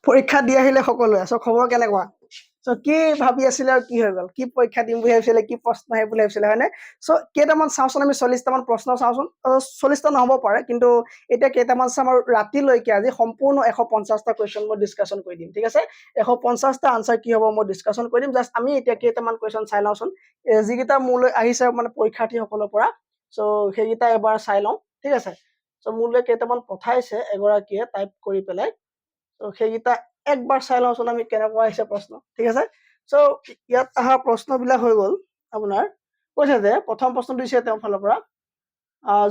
পৰীক্ষা দি আহিলে সকলোৱে চ' খবৰ কেনেকুৱা চ' কি ভাবি আছিলে আৰু কি হৈ গ'ল কি পৰীক্ষা দিম বুলি ভাবিছিলে কি প্ৰশ্ন আহিব বুলি ভাবিছিলে হয়নে চ' কেইটামান চাওঁচোন আমি 40টামান প্ৰশ্ন চাওঁচোন 40টা নহ'ব পাৰে কিন্তু এতিয়া কেইটামান চাম আৰু ৰাতিলৈকে আজি সম্পূৰ্ণ 150টা কুৱেশ্যন মই ডিছকাশ্যন কৰি দিম ঠিক আছে 150টা আনচাৰ কি হ'ব মই ডিছকাশ্যন কৰি দিম জাষ্ট আমি এতিয়া কেইটামান কুৱেশ্যন চাই লওঁচোন যিকেইটা মোলৈ আহিছে মানে পৰীক্ষাৰ্থীসকলৰ পৰা চ' সেইকেইটা এবাৰ চাই লওঁ ঠিক আছে চ' মোলৈ কেইটামান পঠাইছে এগৰাকীয়ে টাইপ কৰি পেলাই চ' সেইকেইটা একবাৰ চাই লওঁচোন আমি কেনেকুৱা আহিছে প্ৰশ্ন ঠিক আছে চ' ইয়াত অহা প্ৰশ্নবিলাক হৈ গ'ল আপোনাৰ কৈছে যে প্ৰথম প্ৰশ্নটো দিছে তেওঁৰ ফালৰ পৰা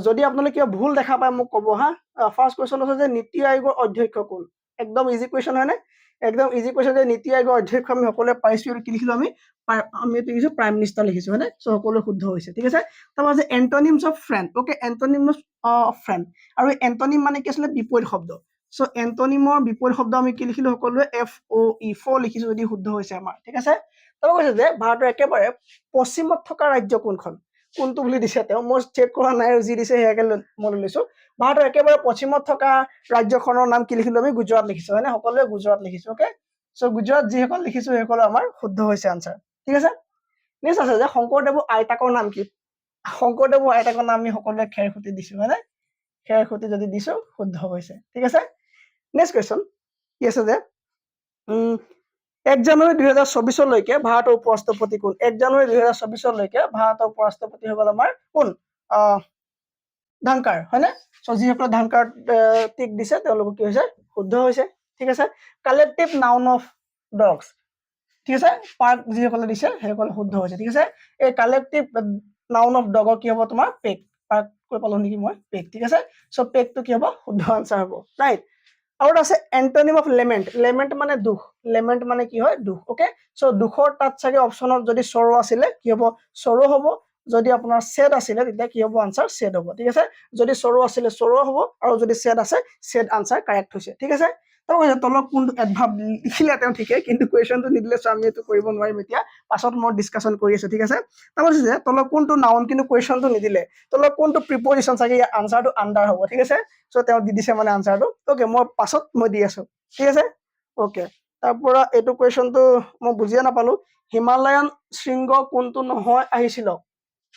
যদি আপোনালোকে কিবা ভুল দেখা পায় মোক ক'ব হা ফাৰ্ষ্ট কুৱেশ্যন আছে যে নীতি আয়োগৰ অধ্যক্ষ কোন একদম ইজি কুৱেশ্যন হয়নে একদম ইজি কুৱেশ্যন যে নীতি আয়োগৰ অধ্যক্ষ আমি সকলোৱে পাইছোঁ আৰু কি লিখিলোঁ আমি লিখিছোঁ প্ৰাইম মিনিষ্টাৰ লিখিছোঁ হয়নে চ' সকলোৱে শুদ্ধ হৈছে ঠিক আছে তাৰপৰা যে antonyms of friend okay antonyms of friend আৰু এণ্টনিম মানে কি আছিলে বিপৰীত শব্দ চ' এণ্টনিমৰ বিপৰীত শব্দ আমি কি লিখিলোঁ সকলোৱে FOE ফ লিখিছোঁ যদি শুদ্ধ হৈছে আমাৰ ঠিক আছে তাৰপৰা কৈছে যে ভাৰতৰ একেবাৰে পশ্চিমত থকা ৰাজ্য কোনখন কোনটো বুলি দিছে তেওঁ মই চেক কৰা নাই আৰু যি দিছে সেয়াকে মই লৈছোঁ ভাৰতৰ একেবাৰে পশ্চিমত থকা ৰাজ্যখনৰ নাম কি লিখিলোঁ আমি গুজৰাট লিখিছোঁ হয়নে সকলোৱে গুজৰাট লিখিছোঁ অ'কে চ' গুজৰাট যিসকল লিখিছোঁ সেইসকল আমাৰ শুদ্ধ হৈছে আনচাৰ ঠিক আছে নেক্সট আছে যে শংকৰদেৱৰ আইতাকৰ নাম কি শংকৰদেৱৰ আইতাকৰ নাম আমি সকলোৱে খেৰসুঁতি দিছোঁ হয়নে খেৰসুঁতি যদি দিছোঁ শুদ্ধ হৈছে ঠিক আছে নেক্সট কুৱেশ্যন কি আছে যে 1 জানুৱাৰী 2024লৈকে ভাৰতৰ উপৰাষ্ট্ৰপতি কোন 1 জানুৱাৰী 2024লৈকে ভাৰতৰ উপৰাষ্ট্ৰপতি হৈ গ'ল আমাৰ কোন ধানকাৰ হয়নে চ' যিসকলে ধানকাৰ টিক দিছে তেওঁলোকৰ কি হৈছে শুদ্ধ হৈছে ঠিক আছে কালেক্টিভ নাউন অফ ডগছ ঠিক আছে পাৰ্ক যিসকলে দিছে সেইসকলে শুদ্ধ হৈছে ঠিক আছে এই কালেক্টিভ নাউন অফ ডগৰ কি হ'ব তোমাৰ পেক পাৰ্ক কৈ পালোঁ নেকি মই পেক ঠিক আছে চ' পেকটো কি হ'ব শুদ্ধ আনচাৰ হ'ব ৰাইট আৰু আছে এণ্টনিম অফ লেমেণ্ট লেমেণ্ট মানে দুখ লেমেণ্ট মানে কি হয় দুখ অ'কে চ' দুখৰ তাত চাগে অপশ্যনত যদি চৰো আছিলে কি হ'ব চৰো হ'ব যদি আপোনাৰ চেড আছিলে তেতিয়া কি হ'ব আনচাৰ চেড হ'ব ঠিক আছে যদি চৰো আছিলে চৰো হ'ব আৰু যদি চেড আছে চেড আনচাৰ কাৰেক্ট হৈছে ঠিক আছে তাৰপৰা তলত কোনটো এডভাৰ্ব লিখিলে তেওঁ ঠিকেই কিন্তু কুৱেশ্যনটো নিদিলে চ' আমি এইটো কৰিব নোৱাৰিম এতিয়া পাছত মই ডিছকাশ্যন কৰি আছোঁ ঠিক আছে তাৰপৰা যে তলত কোনটো নাউন কিন্তু কুৱেশ্যনটো নিদিলে তলত কোনটো প্ৰিপজিশ্যন চাগে ইয়াৰ আনচাৰটো আণ্ডাৰ হ'ব ঠিক আছে চ' তেওঁ দি দিছে মানে আনচাৰটো অ'কে মই পাছত মই দি আছোঁ ঠিক আছে অ'কে তাৰপৰা এইটো কুৱেশ্যনটো মই বুজিয়ে নাপালোঁ হিমালয়ান শৃংগ কোনটো নহয় আহিছিল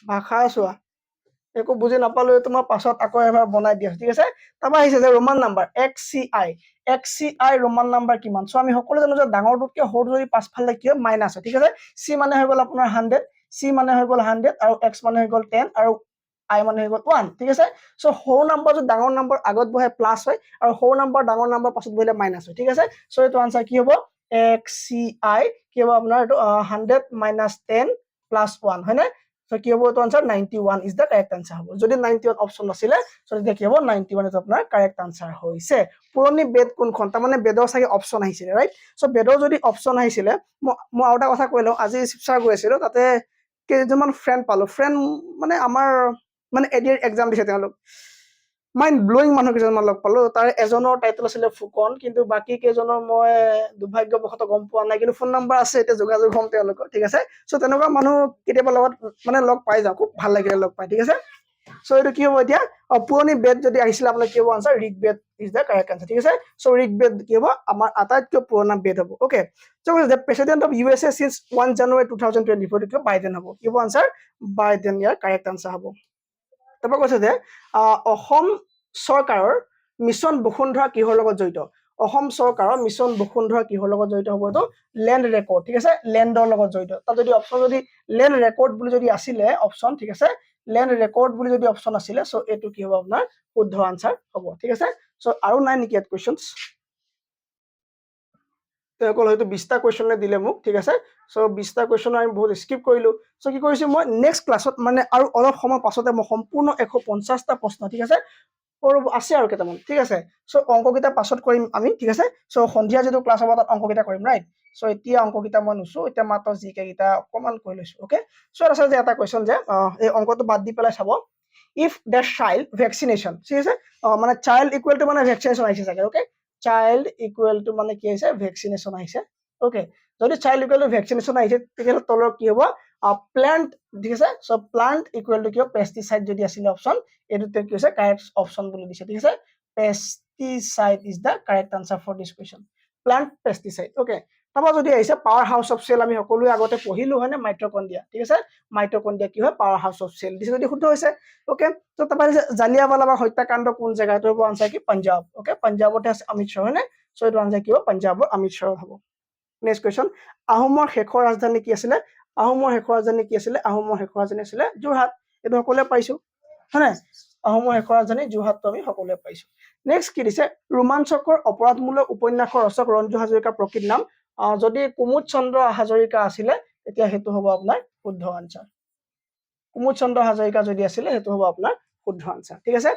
ভাষা চোৱা একো বুজি নাপালোঁ এইটো মই পাছত আকৌ এবাৰ বনাই দি আছোঁ ঠিক আছে তাৰপৰা আহিছে যে Roman number XCI Roman number কিমান চ' আমি সকলো জানো যে ডাঙৰটোতকৈ সৰু যদি পাছফালে কি হয় মাইনাছ হয় ঠিক আছে চি মানে হৈ গ'ল আপোনাৰ 100 চি মানে হৈ গ'ল 100 আৰু এক্স মানে হৈ গ'ল 10 আৰু আই মানে হৈ গ'ল 1 ঠিক আছে চ' সৰু নাম্বাৰ যদি ডাঙৰ নাম্বাৰ আগত বহে প্লাছ হয় আৰু সৰু নাম্বাৰ ডাঙৰ নাম্বাৰ পাছত বহিলে মাইনাছ হয় ঠিক আছে চ' এইটো আনচাৰ কি হ'ব XCI কি হ'ব আপোনাৰ এইটো 100 minus 10 plus 1 হয়নে চ' কি হ'ব এইটো answer 91 is the correct answer হ'ব যদি 91 অপশ্যন নাছিলে চ' তেতিয়া কি হ'ব 91 এইটো আপোনাৰ কাৰেক্ট আনচাৰ হৈছে পুৰণি বেদ কোনখন তাৰমানে বেদৰ চাগে অপশ্যন আহিছিলে ৰাইট চ' বেদৰ যদি অপশ্যন আহিছিলে মই আৰু এটা কথা কৈ লওঁ আজি শিৱসাগৰ গৈ আছিলোঁ তাতে কেইজনমান ফ্ৰেণ্ড পালোঁ ফ্ৰেণ্ড মানে আমাৰ মানে এডিয়াৰ এক্সাম দিছে তেওঁলোক মাইণ্ড ব্লয়িং মানুহ কেইজনমান লগ পালোঁ তাৰ এজনৰ টাইটেল আছিলে ফুকন কিন্তু বাকী কেইজনৰ মই দুৰ্ভাগ্যবশতঃ গম পোৱা নাই কিন্তু ফোন নম্বৰ আছে এতিয়া যোগাযোগ হ'ম তেওঁলোকৰ ঠিক আছে চ' তেনেকুৱা মানুহ কেতিয়াবা লগত মানে লগ পাই যাওঁ খুব ভাল লাগিলে লগ পাই ঠিক আছে চ' এইটো কি হ'ব এতিয়া পুৰণি বেদ যদি আহিছিলে আপোনাৰ কি হ'ব answer Rig Veda is the correct answer ঠিক আছে চ' ঋগ বেদ কি হ'ব আমাৰ আটাইতকৈ পুৰণা বেদ হ'ব okay so' the president of USA since 1 January 2024 কি বাইডেন হ'ব কি হ'ব আনচাৰ বাইডেন ইয়াৰ কাৰেক্ট আনচাৰ হ'ব তাৰপৰা কৈছে যে অসম চৰকাৰৰ মিছন বসুন্ধৰা কিহৰ লগত জড়িত অসম চৰকাৰৰ মিছন বসুন্ধৰা কিহৰ লগত জড়িত হ'ব এইটো লেণ্ড ৰেকৰ্ড ঠিক আছে লেণ্ডৰ লগত জড়িত তাত যদি অপশ্যন যদি লেণ্ড ৰেকৰ্ড বুলি যদি আছিলে অপশ্যন ঠিক আছে লেণ্ড ৰেকৰ্ড বুলি যদি অপশ্যন আছিলে চ' এইটো কি হ'ব আপোনাৰ শুদ্ধ আনচাৰ হ'ব ঠিক আছে চ' আৰু নাই নেকি ইয়াত কুৱেশ্যনছ তেওঁলোকৰ হয়তো 20টা কুৱেশ্যনে দিলে মোক ঠিক আছে চ' 20টা কুৱেশ্যন আমি বহুত স্কিপ কৰিলোঁ চ' কি কৰিছোঁ মই নেক্সট ক্লাছত মানে আৰু অলপ সময় পাছতে মই সম্পূৰ্ণ 150টা প্ৰশ্ন ঠিক আছে আছে আৰু কেইটামান ঠিক আছে চ' অংককেইটা পাছত কৰিম আমি ঠিক আছে চ' সন্ধিয়া যিটো ক্লাছ হ'ব তাত অংককেইটা কৰিম ৰাইট চ' এতিয়া অংককেইটা মই নুচোঁ এতিয়া মাত্ৰ জিকেইটা অকণমান কৈ লৈছোঁ অ'কে চ' আছে যে এটা কুৱেশ্যন যে এই অংকটো বাদ দি পেলাই চাব ইফ দ্য চাইল্ড ভেকচিনেশ্যন ঠিক আছে মানে চাইল্ড ইকুৱেল টু মানে ভেকচিনেশ্যন আহিছে চাগে অ'কে চাইল্ড ইকুৱেল টু মানে কি আহিছে ভেকচিনেশ্যন আহিছে অ'কে যদি চাইল্ড ইকুৱেল টু ভেকচিনেশ্যন আহিছে তেতিয়াহ'লে তলৰ কি হ'ব প্লান্ট ঠিক আছে চ' প্লান্ট ইকুৱেল টু কি হ'ব পেষ্টিচাইড যদি আছিলে অপশ্যন এইটোতে কি হৈছে কাৰেক্ট অপশ্যন বুলি দিছে ঠিক আছে pesticide is the correct answer for this question plant pesticide okay তাৰপৰা যদি আহিছে পাৱাৰ হাউচ অফ চেল আমি সকলোৱে আগতে পঢ়িলো হয় নে মাইটকন্ড্ৰিয়া ঠিক আছে মাইটকন্ড্ৰিয়া কি হয় পাৱাৰ হাউচ অফ চেল দিছে যদি শুদ্ধ হৈছে ওকে তো তাৰপৰা জালিয়াৱালাবাগ হত্যাকাণ্ড কোন জেগাত হ'ব আনসাৰ কি পাঞ্জাব ওকে পাঞ্জাবতে আছে অমৃতসৰ হয় নে সো এইটো আনসাৰ কি হ'ব পাঞ্জাবৰ অমৃতসৰত হ'ব নেক্সট কোৱেশ্চন আহোমৰ শেষৰ ৰাজধানী কি আছিলে আহোমৰ শেষৰ ৰাজধানী কি আছিলে আহোমৰ শেষৰ ৰাজধানী আছিলে যোৰহাট এইটো সকলোৱে পাইছো হয় নে আহোমৰ শেষৰ ৰাজধানী যোৰহাটটো আমি সকলোৱে পাইছো নেক্সট কি দিছে ৰোমাঞ্চকৰ অপৰাধমূলক উপন্যাসৰ ৰচক ৰঞ্জু হাজৰিকাৰ প্ৰকৃত নাম যদি কুমুদ চন্দ্ৰ হাজৰিকা আছিলে তেতিয়া হেতু হ'ব আপোনাৰ শুদ্ধ আনসাৰ কুমুদ চন্দ্ৰ হাজৰিকা যদি আছিলে হেতু হ'ব আপোনাৰ শুদ্ধ আনসাৰ ঠিক আছে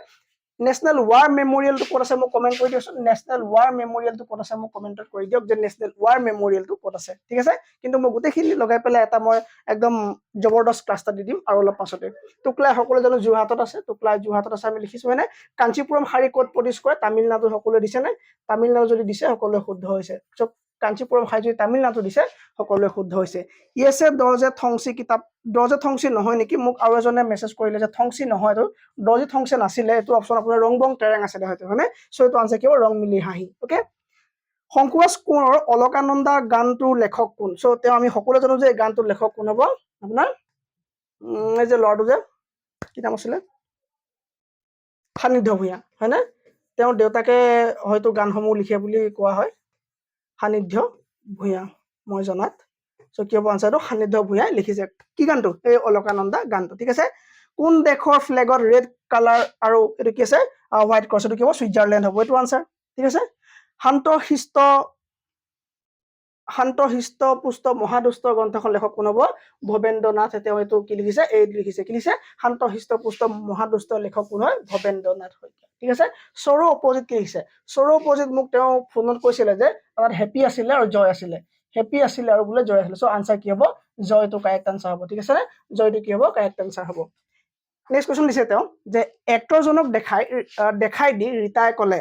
নেশনাল ওয়াৰ মেমোৰিয়েলটো ক'ত আছে মোক কমেন্ট কৰি দিয়কচোন নেশনাল ওয়াৰ মেমোৰিয়েলটো ক'ত আছে মোক কমেন্টত কৰি দিয়ক যে নেশনাল ওয়াৰ মেমোৰিয়েলটো ক'ত আছে ঠিক আছে কিন্তু মই গোটেইখিনি লগাই পেলাই এটা মই একদম জবৰদস্ত ক্লাছ এটা দি দিম আৰু অলপ পাছতে টুকলাই সকলো জানো যোৰহাটত আছে টুকলাই যোৰহাটত আছে আমি লিখিছো মানে কাঞ্চীপুৰম শাৰী ক'ত প্ৰডিউচ কৰে তামিলনাডু সকলোৱে দিছে নে তামিলনাডু যদি দিছে সকলোৱে শুদ্ধ হৈছে সব কাঞ্চীপুৰম শাৰী যদি তামিলনাডু দিছে সকলোৱে শুদ্ধ হৈছে ইয়েছে দজে থংচি কিতাপ দজে থংচি নহয় নেকি মোক আৰু এজনে মেছেজ কৰিলে যে থংচি নহয় তো দজে থংচি নাছিলে এইটো অপচন আপোনাৰ ৰং বং টেৰেং আছিলে হয়তো হয়নে সো এইটো আনসাৰ কি হ'ব ৰং মিলি হাঁহি ওকে শংকুৰাজ কোঁৱৰৰ অলকানন্দা গানটোৰ লেখক কোন সো তেওঁ আমি সকলোৱে জানো যে এই গানটোৰ লেখক কোন হ'ব আপোনাৰ এই যে ল'ৰাটো যে কি নাম আছিলে সান্নিধ্য ভূঞা হয়নে তেওঁৰ দেউতাকে হয়তো গানসমূহ লিখে বুলি কোৱা হয় সান্নিধ্য ভূঞা মই জনাত সো কি হ'ব আনসাৰটো সান্নিধ্য ভূঞাই লিখিছে কি গানটো এই অলকানন্দা গানটো ঠিক আছে কোন দেশৰ ফ্লেগত ৰেড কালাৰ আৰু এইটো কি আছে হোৱাইট ক্ৰছ এইটো কি হ'ব ছুইজাৰলেণ্ড হ'ব এইটো আনসাৰ ঠিক আছে শান্ত হিষ্ট পুষ্ট মহাদুষ্ট গ্ৰন্থখন লেখক কোন হ'ব ভবেন্দ্ৰ নাথ তেওঁ এইটো কি লিখিছে এই লিখিছে কি লিখিছে শান্ত হিষ্ট পুষ্ট মহাদুষ্ট লেখক কোন হয় ভবেন্দ্ৰ নাথ শইকীয়া ঠিক আছে সৌৰ অপজিট কি লিখিছে সৌৰ অপজিট মোক তেওঁ ফোনত কৈছিলে যে তাত হেপী আছিলে আৰু জয় আছিলে হেপী আছিলে আৰু বোলে জয় আছিলে সো আনসাৰ কি হ'ব জয়টো কাৰেক্ট আনসাৰ হ'ব ঠিক আছে নে জয়টো কি হ'ব কাৰেক্ট আনসাৰ হ'ব নেক্সট কোৱেশ্চন দিছে তেওঁ যে এক্টৰজনক দেখাই দি ৰীতাই ক'লে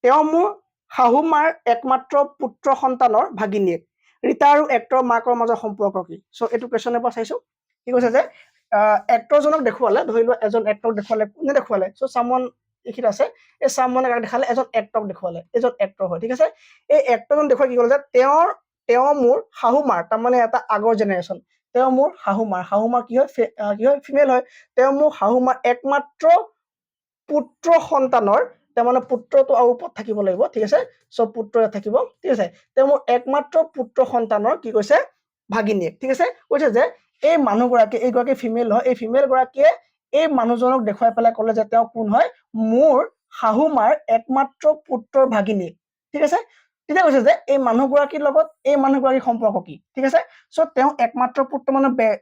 তেওঁ মোৰ শাহুমাৰ একমাত্ৰ পুত্ৰ সন্তানৰ ভাগিনীয়েক ৰীতা আৰু এক্টৰ মাকৰ মাজৰ সম্পৰ্ক কি সো এইটো কোৱেশ্চনৰ পৰা চাইছো কি কৈছে যে এক্টৰজনক দেখুৱালে ধৰি লোৱা এজন এক্টৰক দেখুৱালে কোনে দেখুৱালে সো সামন এইখিত আছে এই সামনে কাক দেখালে এজন এক্টৰক দেখুৱালে এজন এক্টৰ হয় ঠিক আছে এই এক্টৰজন দেখুৱাই কি ক'লে যে তেওঁ মোৰ শাহুমাৰ তাৰমানে এটা আগৰ জেনেৰেশ্যন তেওঁ মোৰ শাহুমাৰ কি হয় ফিমেল হয় তেওঁ মোৰ শাহুমাৰ একমাত্ৰ পুত্ৰ সন্তানৰ তাৰমানে পুত্ৰটো আৰু ওপৰত থাকিব লাগিব ঠিক আছে সব পুত্ৰ থাকিব ঠিক আছে তেওঁ মোৰ একমাত্ৰ পুত্ৰ সন্তানৰ কি কৈছে ভাগিনীয়েক ঠিক আছে কৈছে যে এই মানুহগৰাকী এইগৰাকী ফিমেল হয় এই ফিমেল গৰাকীয়ে এই মানুহজনক দেখুৱাই পেলাই ক'লে যে তেওঁ কোন হয় মোৰ শাহুমাৰ একমাত্ৰ পুত্ৰৰ ভাগিনীয়েক ঠিক আছে তেতিয়া কৈছে যে এই মানুহগৰাকীৰ লগত এই মানুহগৰাকীৰ সম্পৰ্ক কি ঠিক আছে সো তেওঁ একমাত্ৰ পুত্ৰ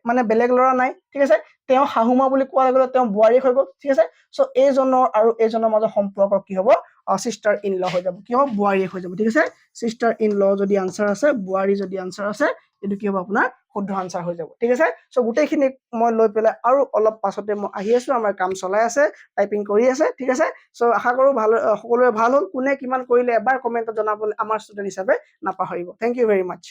মানে বেলেগ ল'ৰা নাই ঠিক আছে তেওঁ শাহুমা বুলি কোৱাৰ লগে লগে তেওঁ বোৱাৰীক হৈ গ'ল ঠিক আছে সো এইজনৰ আৰু এইজনৰ মাজৰ সম্পৰ্ক কি হ'ব সিস্টাৰ ইন ল হৈ যাব কি হ'ব বোৱাৰীক হৈ যাব ঠিক আছে সিস্টাৰ ইন ল যদি আনসাৰ আছে বোৱাৰী যদি আনসাৰ আছে এইটো কি হ'ব আপোনাৰ শুদ্ধ আনসাৰ হৈ যাব ঠিক আছে সো গোটেইখিনি মই লৈ পেলাই আৰু অলপ পাছতে মই আহি আছো আমাৰ কাম চলাই আছে টাইপিং কৰি আছে ঠিক আছে সো আশা কৰো ভাল সকলোৰে ভাল হ'ল কোনে কিমান কৰিলে এবাৰ কমেন্টত জনাবলৈ আমাৰ ষ্টুডেন্ট হিচাপে নাপাহৰিব থ্যাংক ইউ ভেৰি মাচ